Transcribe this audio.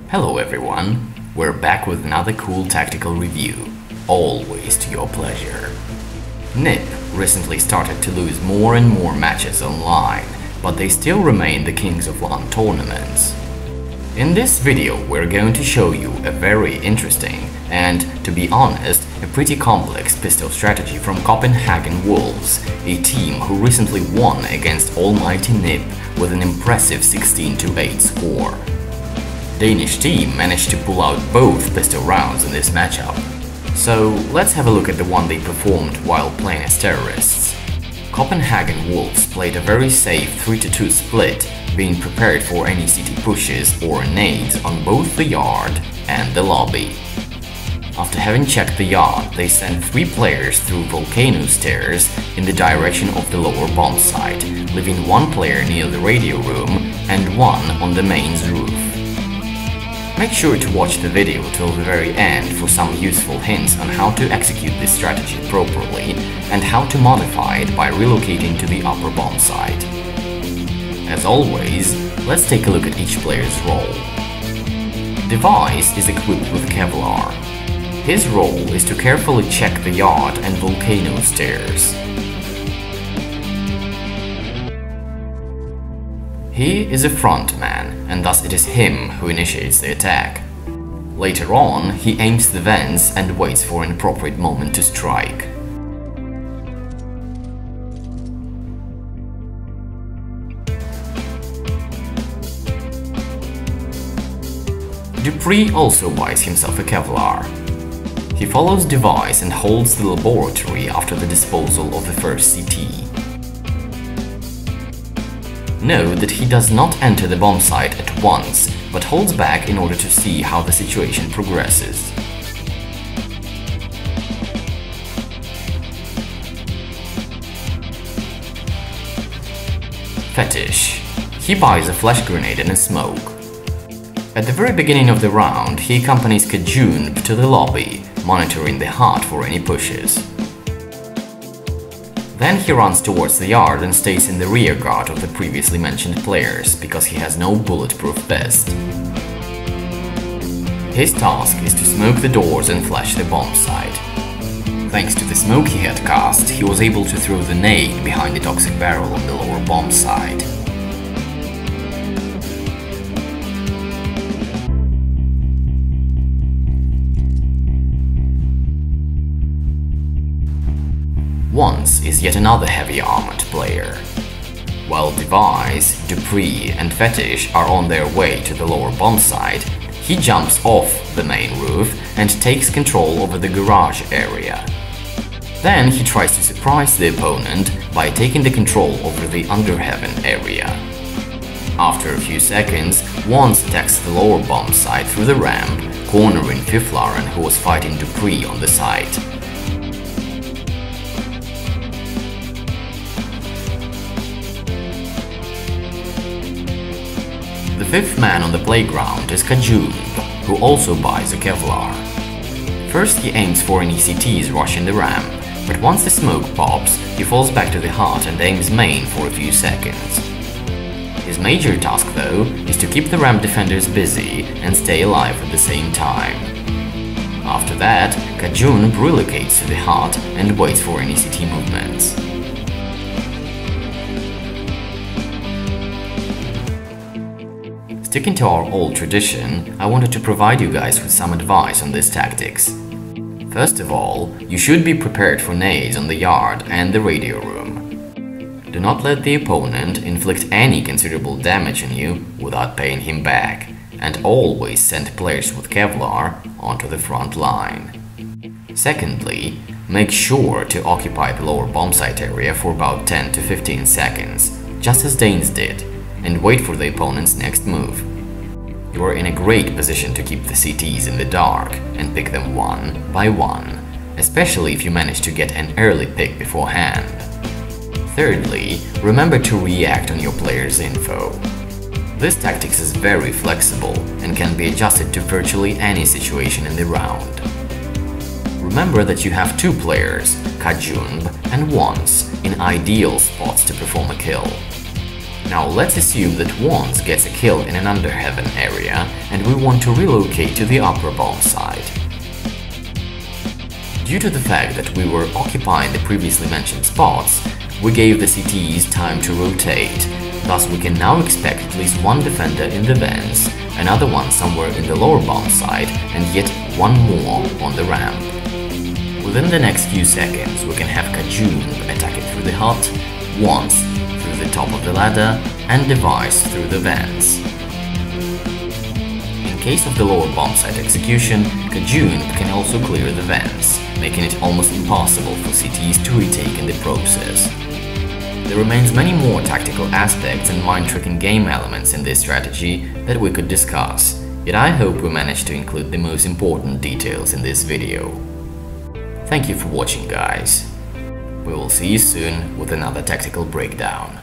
Hello everyone, we're back with another cool tactical review, always to your pleasure. NiP recently started to lose more and more matches online, but they still remain the kings of LAN tournaments. In this video we're going to show you a very interesting and, to be honest, a pretty complex pistol strategy from Copenhagen Wolves, a team who recently won against almighty NiP with an impressive 16-8 score. Danish team managed to pull out both pistol rounds in this matchup. So let's have a look at the one they performed while playing as terrorists. Copenhagen Wolves played a very safe 3-2 split, being prepared for any CT pushes or nades on both the yard and the lobby. After having checked the yard, they sent 3 players through volcano stairs in the direction of the lower bomb site, leaving 1 player near the radio room and 1 on the mains roof. Make sure to watch the video till the very end for some useful hints on how to execute this strategy properly and how to modify it by relocating to the upper bomb site. As always, let's take a look at each player's role. Device is equipped with Kevlar. His role is to carefully check the yard and volcano stairs. He is a frontman, and thus it is him who initiates the attack. Later on, he aims the vents and waits for an appropriate moment to strike. Dupree also buys himself a Kevlar. He follows Device and holds the laboratory after the disposal of the first CT. Note that he does not enter the bomb site at once, but holds back in order to see how the situation progresses. Fetish. He buys a flash grenade and a smoke. At the very beginning of the round, he accompanies Kajun to the lobby, monitoring the heart for any pushes. Then he runs towards the yard and stays in the rear guard of the previously mentioned players, because he has no bulletproof vest. His task is to smoke the doors and flash the bomb site. Thanks to the smoke he had cast, he was able to throw the nade behind the toxic barrel on the lower bomb site. Once is yet another heavy armored player. While Device, Dupree and Fetish are on their way to the lower bomb site, he jumps off the main roof and takes control over the garage area. Then he tries to surprise the opponent by taking the control over the underheaven area. After a few seconds, Wands attacks the lower bomb site through the ramp, cornering Fiflaren, who was fighting Dupree on the site. The 5th man on the playground is Kajun, who also buys a Kevlar. First he aims for any CTs rushing the ramp, but once the smoke pops, he falls back to the heart and aims main for a few seconds. His major task, though, is to keep the ramp defenders busy and stay alive at the same time. After that, Kajun relocates to the heart and waits for any CT movements. Sticking to our old tradition, I wanted to provide you guys with some advice on these tactics. First of all, you should be prepared for nades on the yard and the radio room. Do not let the opponent inflict any considerable damage on you without paying him back, and always send players with Kevlar onto the front line. Secondly, make sure to occupy the lower bomb site area for about 10 to 15 seconds, just as Danes did, and wait for the opponent's next move. You are in a great position to keep the CTs in the dark and pick them one by one, especially if you manage to get an early pick beforehand. Thirdly, remember to react on your player's info. This tactics is very flexible and can be adjusted to virtually any situation in the round. Remember that you have 2 players, Kajun and Wands, in ideal spots to perform a kill. Now let's assume that Wands gets a kill in an under heaven area and we want to relocate to the upper bomb site. Due to the fact that we were occupying the previously mentioned spots, we gave the CTs time to rotate, thus we can now expect at least one defender in the vents, another one somewhere in the lower bomb site, and yet one more on the ramp. Within the next few seconds we can have Kajun attacking through the hut, Wands through the top of the ladder, and Device through the vents. In case of the lower bomb site execution, Kajun can also clear the vents, making it almost impossible for CTs to retake in the process. There remains many more tactical aspects and mind-tricking game elements in this strategy that we could discuss, yet I hope we managed to include the most important details in this video. Thank you for watching, guys. We will see you soon with another tactical breakdown.